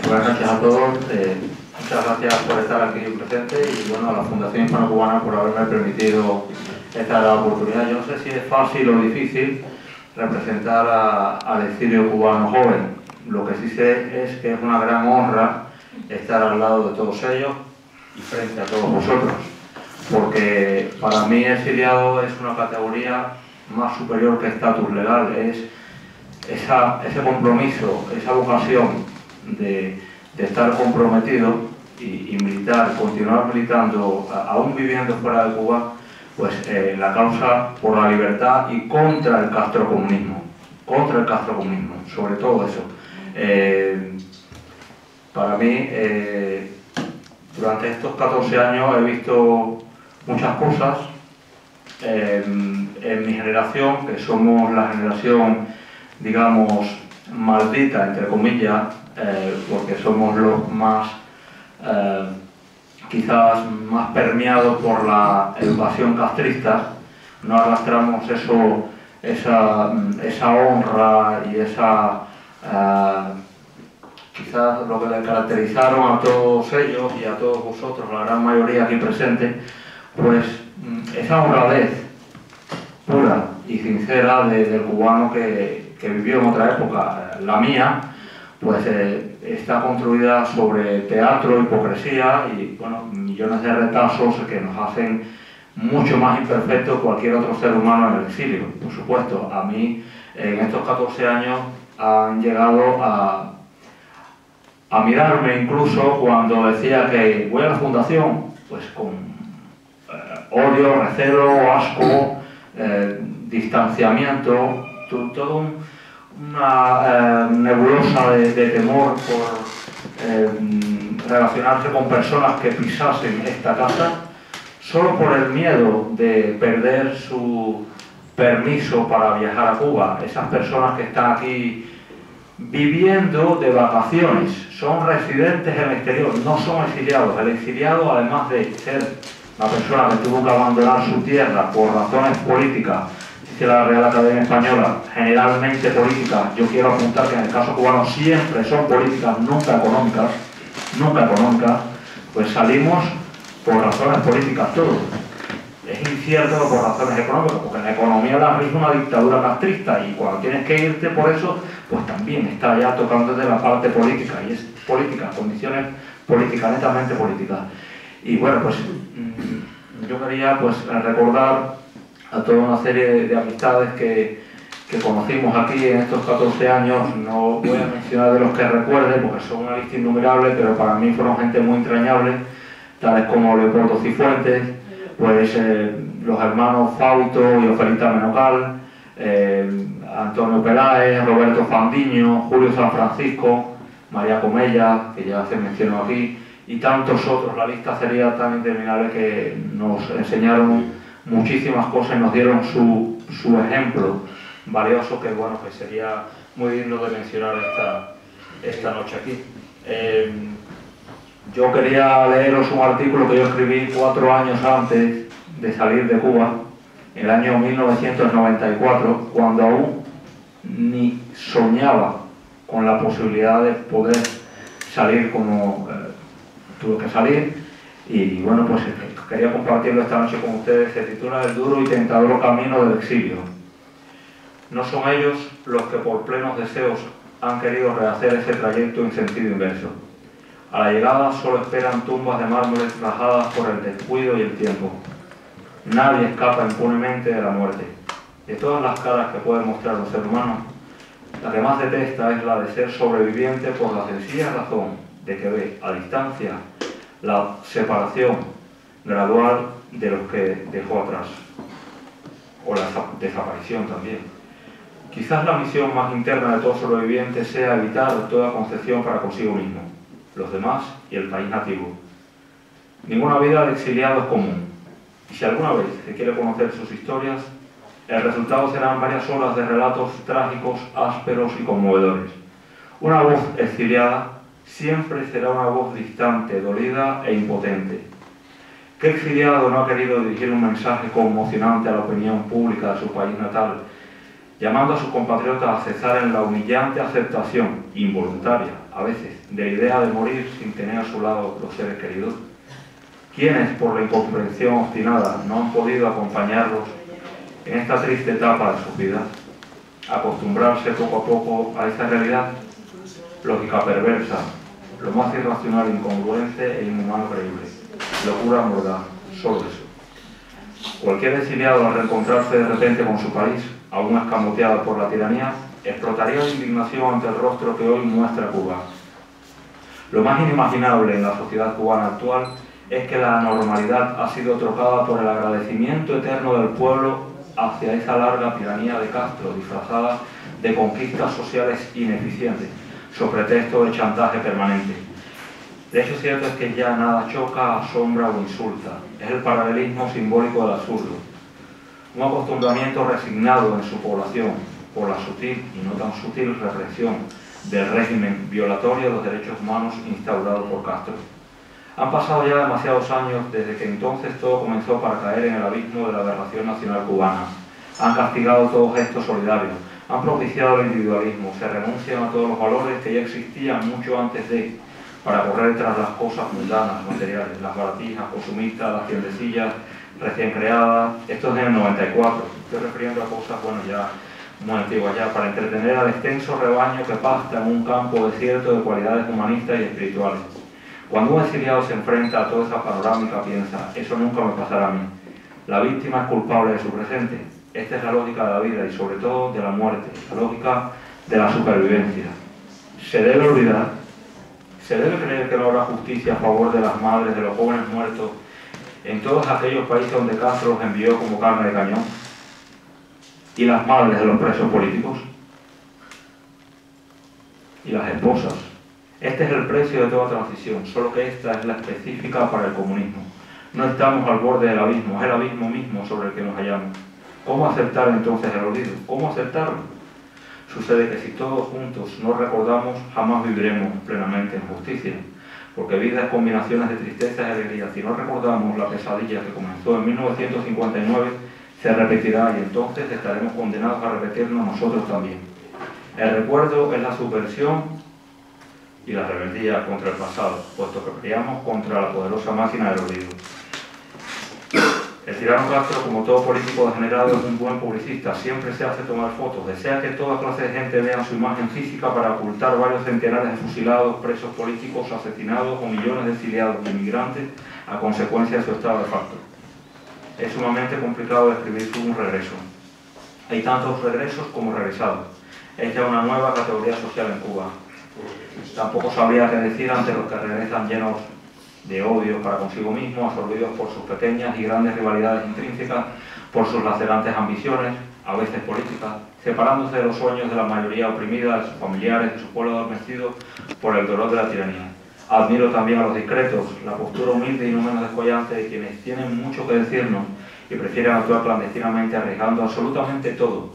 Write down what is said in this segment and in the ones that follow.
Buenas noches a todos. Muchas gracias por estar aquí presente y bueno, a la Fundación Hispano-Cubana por haberme permitido esta oportunidad. Yo no sé si es fácil o difícil representar al exilio cubano joven. Lo que sí sé es que es una gran honra estar al lado de todos ellos y frente a todos vosotros, porque para mí exiliado es una categoría más superior que estatus legal. Es ese compromiso, esa vocación de estar comprometido y militar, continuar militando, aún viviendo fuera de Cuba, pues la causa por la libertad y contra el castrocomunismo, sobre todo eso. Para mí, durante estos 14 años he visto muchas cosas. En mi generación, que somos la generación, digamos, maldita, entre comillas, porque somos los más, quizás más permeados por la educación castrista, no arrastramos esa honra y esa, quizás lo que le caracterizaron a todos ellos y a todos vosotros, la gran mayoría aquí presente, pues esa honradez pura y sincera del cubano que vivió en otra época. La mía, pues está construida sobre teatro, hipocresía y bueno, millones de retazos que nos hacen mucho más imperfectos que cualquier otro ser humano en el exilio. Por supuesto, a mí en estos 14 años han llegado a mirarme incluso cuando decía que voy a la fundación, pues con odio, recelo, asco, distanciamiento, todo una nebulosa de temor por relacionarse con personas que pisasen esta casa, solo por el miedo de perder su permiso para viajar a Cuba. Esas personas que están aquí viviendo de vacaciones, son residentes en el exterior, no son exiliados. El exiliado, además de ser la persona que tuvo que abandonar su tierra por razones políticas, dice la Real Academia Española, generalmente políticas, yo quiero apuntar que en el caso cubano siempre son políticas, nunca económicas, pues salimos por razones políticas todos. Es incierto que por razones económicas, porque la economía la rige una dictadura castrista y cuando tienes que irte por eso, pues también está ya tocándote la parte política, y es política, condiciones políticas, netamente políticas. Y bueno, pues yo quería pues recordar a toda una serie de amistades que conocimos aquí en estos 14 años. No voy a mencionar de los que recuerde porque son una lista innumerable, pero para mí fueron gente muy entrañable, tales como Leopoldo Cifuentes, pues los hermanos Fausto y Ofelita Menocal, Antonio Peláez, Roberto Fandiño, Julio San Francisco, María Comella, que ya se mencionó aquí, y tantos otros. La lista sería tan interminable que nos enseñaron muchísimas cosas y nos dieron su ejemplo valioso que, bueno, que sería muy digno de mencionar esta noche aquí. Yo quería leeros un artículo que yo escribí 4 años antes de salir de Cuba, en el año 1994, cuando aún ni soñaba con la posibilidad de poder salir como tuve que salir. Y bueno, pues quería compartirlo esta noche con ustedes. Se titula El duro y tentador camino del exilio. No son ellos los que por plenos deseos han querido rehacer ese trayecto en sentido inverso. A la llegada solo esperan tumbas de mármoles rajadas por el descuido y el tiempo. Nadie escapa impunemente de la muerte. De todas las caras que puede mostrar un ser humano, la que más detesta es la de ser sobreviviente por la sencilla razón de que ve a distancia la separación gradual de los que dejó atrás, o la desaparición también. Quizás la misión más interna de todo sobreviviente sea evitar toda concepción para consigo mismo, los demás y el país nativo. Ninguna vida de exiliado es común, y si alguna vez se quiere conocer sus historias, el resultado serán varias horas de relatos trágicos, ásperos y conmovedores. Una voz exiliada siempre será una voz distante, dolida e impotente. ¿Qué exiliado no ha querido dirigir un mensaje conmocionante a la opinión pública de su país natal llamando a sus compatriotas a cesar en la humillante aceptación, involuntaria a veces, de la idea de morir sin tener a su lado los seres queridos. ¿Quiénes, por la incomprensión obstinada, no han podido acompañarlos en esta triste etapa de sus vidas? Acostumbrarse poco a poco a esa realidad, lógica perversa, lo más irracional, incongruente e inhumano creíble, locura mordaz, solo eso. Cualquier exiliado, al reencontrarse de repente con su país, aún escamoteado por la tiranía, explotaría de indignación ante el rostro que hoy muestra Cuba. Lo más inimaginable en la sociedad cubana actual es que la normalidad ha sido trocada por el agradecimiento eterno del pueblo hacia esa larga tiranía de Castro, disfrazada de conquistas sociales ineficientes, sobre pretexto de chantaje permanente. De hecho, cierto es que ya nada choca, asombra o insulta. Es el paralelismo simbólico del absurdo. Un acostumbramiento resignado en su población por la sutil y no tan sutil represión del régimen violatorio de los derechos humanos instaurado por Castro. Han pasado ya demasiados años desde que entonces todo comenzó para caer en el abismo de la aberración nacional cubana. Han castigado todo gesto solidario, han propiciado el individualismo, se renuncian a todos los valores que ya existían mucho antes de, para correr tras las cosas mundanas, materiales, las baratijas, consumistas, las tiendecillas recién creadas. Esto es en el 94, estoy refiriendo a cosas, bueno, ya muy antiguas ya, para entretener al extenso rebaño que pasta en un campo desierto de cualidades humanistas y espirituales. Cuando un exiliado se enfrenta a toda esa panorámica, piensa, eso nunca me pasará a mí. La víctima es culpable de su presente. Esta es la lógica de la vida y sobre todo de la muerte, la lógica de la supervivencia. Se debe olvidar, se debe creer que no habrá justicia a favor de las madres de los jóvenes muertos en todos aquellos países donde Castro los envió como carne de cañón, y las madres de los presos políticos, y las esposas. Este es el precio de toda transición, solo que esta es la específica para el comunismo. No estamos al borde del abismo, es el abismo mismo sobre el que nos hallamos. ¿Cómo aceptar entonces el olvido? ¿Cómo aceptarlo? Sucede que si todos juntos no recordamos, jamás viviremos plenamente en justicia, porque vida es combinaciones de tristeza y alegría. Si no recordamos la pesadilla que comenzó en 1959, se repetirá y entonces estaremos condenados a repetirnos nosotros también. El recuerdo es la subversión y la rebeldía contra el pasado, puesto que peleamos contra la poderosa máquina del olvido. El tirano Castro, como todo político degenerado, es un buen publicista, siempre se hace tomar fotos, desea que toda clase de gente vea su imagen física para ocultar varios centenares de fusilados, presos políticos, asesinados o millones de exiliados y inmigrantes a consecuencia de su estado de facto. Es sumamente complicado describir un regreso. Hay tantos regresos como regresados. Es ya una nueva categoría social en Cuba. Tampoco sabría qué decir ante los que regresan llenos de odio para consigo mismos, absorbidos por sus pequeñas y grandes rivalidades intrínsecas, por sus lacerantes ambiciones, a veces políticas, separándose de los sueños de la mayoría oprimida, de sus familiares, de su pueblo adormecido por el dolor de la tiranía. Admiro también a los discretos, la postura humilde y no menos descollante de quienes tienen mucho que decirnos y prefieren actuar clandestinamente arriesgando absolutamente todo,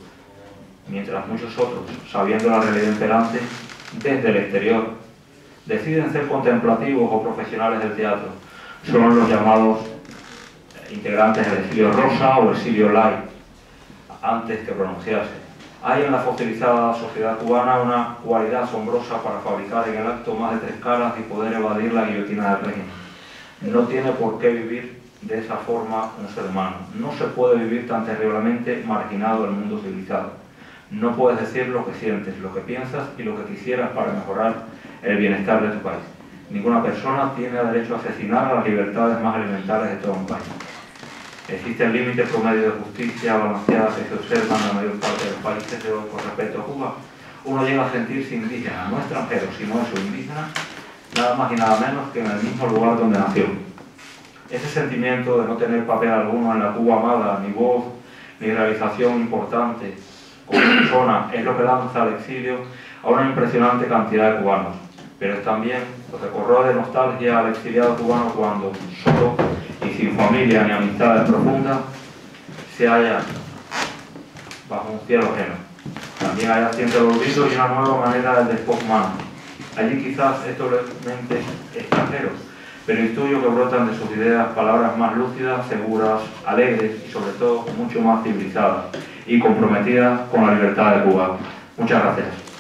mientras muchos otros, sabiendo la realidad imperante, desde el exterior, deciden ser contemplativos o profesionales del teatro. Son los llamados integrantes del exilio rosa o exilio light, antes que pronunciarse. Hay en la fosilizada sociedad cubana una cualidad asombrosa para fabricar en el acto más de 3 caras y poder evadir la guillotina del régimen. No tiene por qué vivir de esa forma un ser humano. No se puede vivir tan terriblemente marginado del mundo civilizado. No puedes decir lo que sientes, lo que piensas y lo que quisieras para mejorar el bienestar de tu país. Ninguna persona tiene derecho a asesinar a las libertades más elementales de todo un país. Existe el límite promedio de justicia balanceada que se observa en la mayor parte de los países de hoy con respecto a Cuba. Uno llega a sentirse indígena, no extranjero, sino eso, indígena, nada más y nada menos que en el mismo lugar donde nació. Ese sentimiento de no tener papel alguno en la Cuba amada, ni voz, ni realización importante como persona, es lo que lanza al exilio a una impresionante cantidad de cubanos. Pero es también lo que corroe de nostalgia al exiliado cubano cuando, solo y sin familia ni amistades profundas, se halla bajo un cielo ajeno. También haya siente el olvido y una nueva manera del despojo humano. Allí quizás es totalmente extranjero, pero intuyo que brotan de sus ideas palabras más lúcidas, seguras, alegres y sobre todo mucho más civilizadas. y comprometidas con la libertad de Cuba. Muchas gracias.